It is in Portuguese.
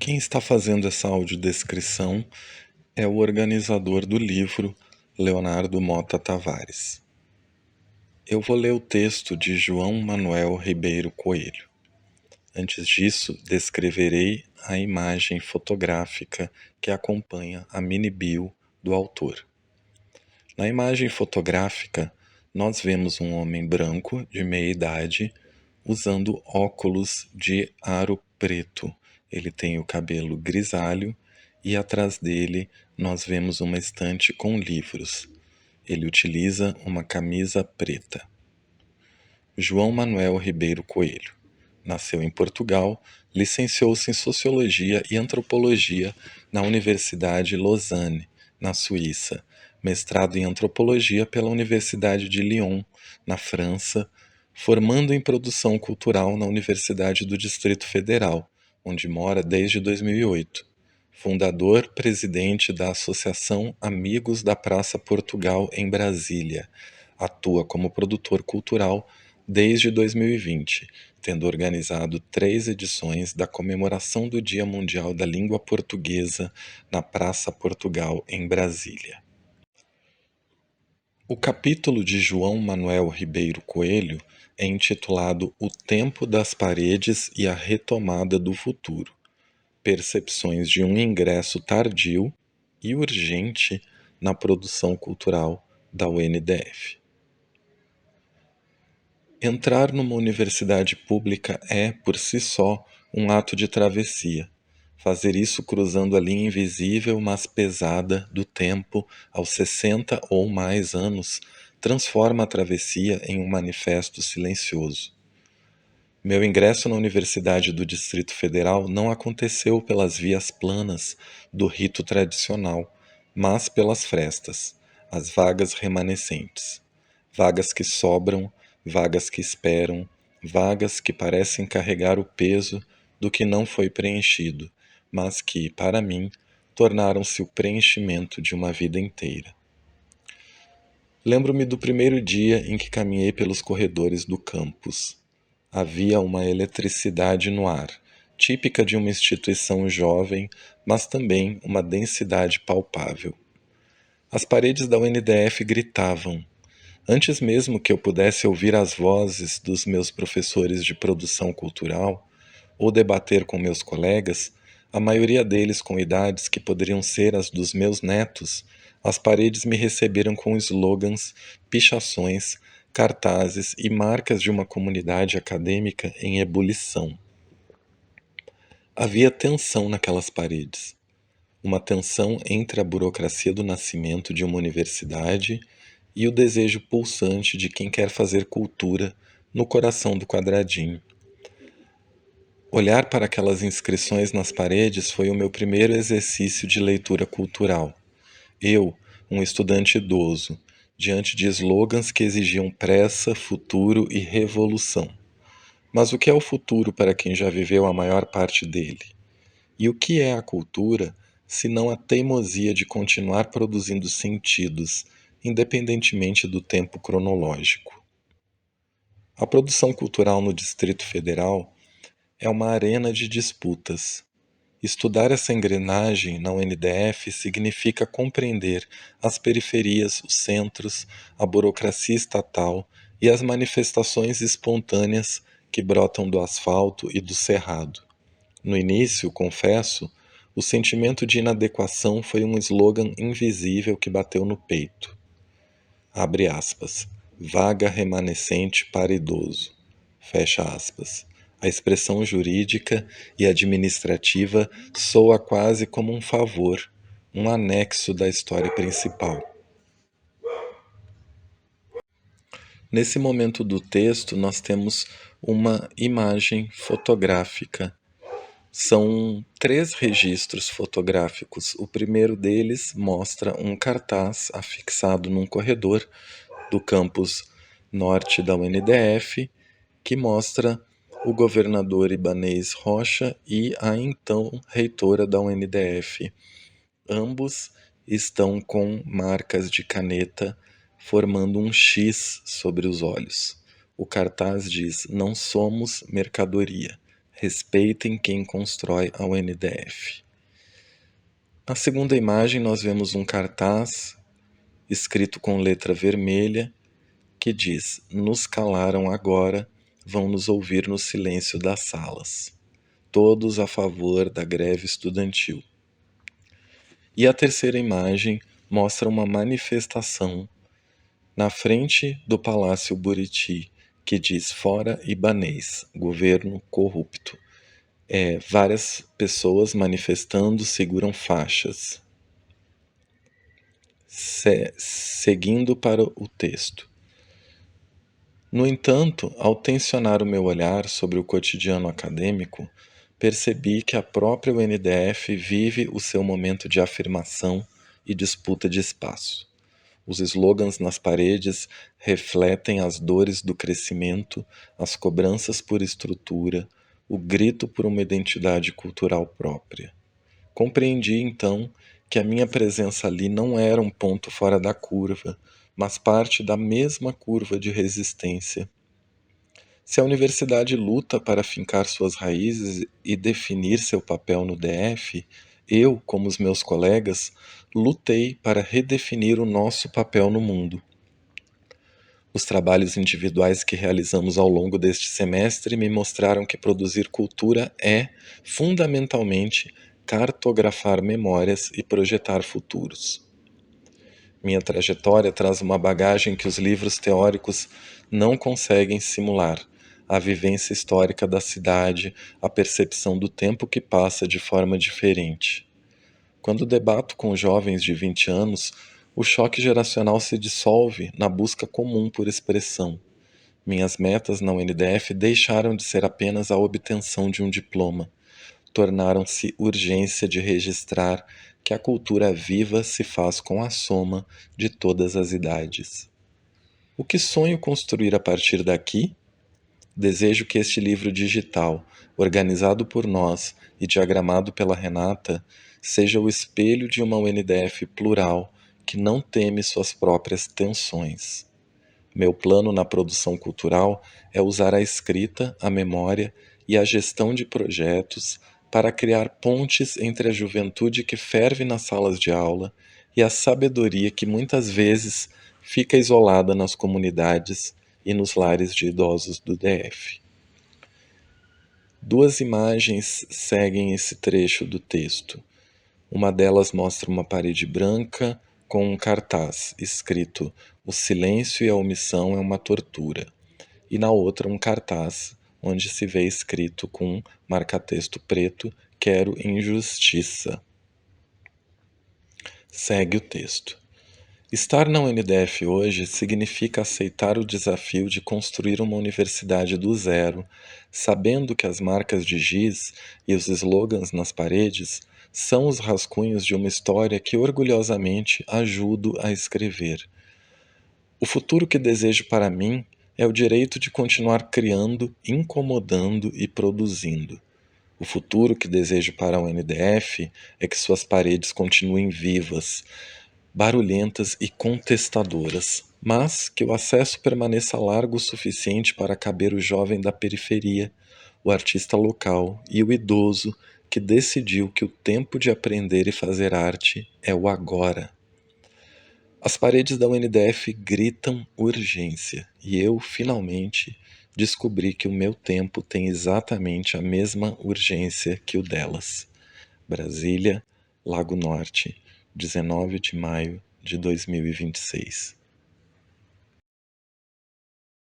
Quem está fazendo essa audiodescrição é o organizador do livro, Leonardo Mota Tavares. Eu vou ler o texto de João Manuel Ribeiro Coelho. Antes disso, descreverei a imagem fotográfica que acompanha a mini-bio do autor. Na imagem fotográfica, nós vemos um homem branco de meia idade usando óculos de aro preto. Ele tem o cabelo grisalho e atrás dele nós vemos uma estante com livros. Ele utiliza uma camisa preta. João Manuel Ribeiro Coelho. Nasceu em Portugal, licenciou-se em Sociologia e Antropologia na Universidade Lausanne, na Suíça, mestrado em Antropologia pela Universidade de Lyon, na França, formando em Produção Cultural na Universidade do Distrito Federal, onde mora desde 2008. Fundador, presidente da Associação Amigos da Praça Portugal em Brasília. Atua como produtor cultural desde 2020, tendo organizado 3 edições da comemoração do Dia Mundial da Língua Portuguesa na Praça Portugal, em Brasília. O capítulo de João Manuel Ribeiro Coelho é intitulado O Tempo das Paredes e a Retomada do Futuro. Percepções de um ingresso tardio e urgente na produção cultural da UNDF. Entrar numa universidade pública é, por si só, um ato de travessia. Fazer isso cruzando a linha invisível, mas pesada, do tempo aos 60 ou mais anos, transforma a travessia em um manifesto silencioso. Meu ingresso na Universidade do Distrito Federal não aconteceu pelas vias planas do rito tradicional, mas pelas frestas, as vagas remanescentes. Vagas que sobram, vagas que esperam, vagas que parecem carregar o peso do que não foi preenchido, mas que, para mim, tornaram-se o preenchimento de uma vida inteira. Lembro-me do primeiro dia em que caminhei pelos corredores do campus. Havia uma eletricidade no ar, típica de uma instituição jovem, mas também uma densidade palpável. As paredes da UNDF gritavam. Antes mesmo que eu pudesse ouvir as vozes dos meus professores de produção cultural ou debater com meus colegas, a maioria deles com idades que poderiam ser as dos meus netos, as paredes me receberam com slogans, pichações, cartazes e marcas de uma comunidade acadêmica em ebulição. Havia tensão naquelas paredes. Uma tensão entre a burocracia do nascimento de uma universidade e o desejo pulsante de quem quer fazer cultura no coração do quadradinho. Olhar para aquelas inscrições nas paredes foi o meu primeiro exercício de leitura cultural. Eu, um estudante idoso, diante de slogans que exigiam pressa, futuro e revolução. Mas o que é o futuro para quem já viveu a maior parte dele? E o que é a cultura, se não a teimosia de continuar produzindo sentidos, independentemente do tempo cronológico? A produção cultural no Distrito Federal é uma arena de disputas. Estudar essa engrenagem na UNDF significa compreender as periferias, os centros, a burocracia estatal e as manifestações espontâneas que brotam do asfalto e do cerrado. No início, confesso, o sentimento de inadequação foi um slogan invisível que bateu no peito. Abre aspas. Vaga remanescente para idoso. Fecha aspas. A expressão jurídica e administrativa soa quase como um favor, um anexo da história principal. Nesse momento do texto, nós temos uma imagem fotográfica. São 3 registros fotográficos. O primeiro deles mostra um cartaz afixado num corredor do campus norte da UNDF, que mostra o governador Ibanez Rocha e a então reitora da UNDF. Ambos estão com marcas de caneta formando um X sobre os olhos. O cartaz diz: "Não somos mercadoria. Respeitem quem constrói a UNDF. Na segunda imagem, nós vemos um cartaz escrito com letra vermelha que diz: "Nos calaram agora, vão nos ouvir no silêncio das salas. Todos a favor da greve estudantil." E a terceira imagem mostra uma manifestação na frente do Palácio Buriti, que diz: "Fora Ibanez, governo corrupto." Várias pessoas manifestando seguram faixas. Seguindo para o texto. No entanto, ao tensionar o meu olhar sobre o cotidiano acadêmico, percebi que a própria UNDF vive o seu momento de afirmação e disputa de espaço. Os slogans nas paredes refletem as dores do crescimento, as cobranças por estrutura, o grito por uma identidade cultural própria. Compreendi, então, que a minha presença ali não era um ponto fora da curva, mas parte da mesma curva de resistência. Se a universidade luta para fincar suas raízes e definir seu papel no DF, eu, como os meus colegas, lutei para redefinir o nosso papel no mundo. Os trabalhos individuais que realizamos ao longo deste semestre me mostraram que produzir cultura é, fundamentalmente, cartografar memórias e projetar futuros. Minha trajetória traz uma bagagem que os livros teóricos não conseguem simular: a vivência histórica da cidade, a percepção do tempo que passa de forma diferente. Quando debato com jovens de 20 anos, o choque geracional se dissolve na busca comum por expressão. Minhas metas na UNDF deixaram de ser apenas a obtenção de um diploma. Tornaram-se urgência de registrar que a cultura viva se faz com a soma de todas as idades. O que sonho construir a partir daqui? Desejo que este livro digital, organizado por nós e diagramado pela Renata, seja o espelho de uma UNDF plural que não teme suas próprias tensões. Meu plano na produção cultural é usar a escrita, a memória e a gestão de projetos para criar pontes entre a juventude que ferve nas salas de aula e a sabedoria que muitas vezes fica isolada nas comunidades e nos lares de idosos do DF. Duas imagens seguem esse trecho do texto. Uma delas mostra uma parede branca com um cartaz escrito: "O silêncio e a omissão é uma tortura." E na outra um cartaz onde se vê escrito com marca-texto preto: "Quero injustiça." Segue o texto. Estar na UNDF hoje significa aceitar o desafio de construir uma universidade do zero, sabendo que as marcas de giz e os slogans nas paredes são os rascunhos de uma história que orgulhosamente ajudo a escrever. O futuro que desejo para mim é o direito de continuar criando, incomodando e produzindo. O futuro que desejo para a UNDF é que suas paredes continuem vivas, barulhentas e contestadoras, mas que o acesso permaneça largo o suficiente para caber o jovem da periferia, o artista local e o idoso que decidiu que o tempo de aprender e fazer arte é o agora. As paredes da UNDF gritam urgência, e eu, finalmente, descobri que o meu tempo tem exatamente a mesma urgência que o delas. Brasília, Lago Norte, 19 de maio de 2026.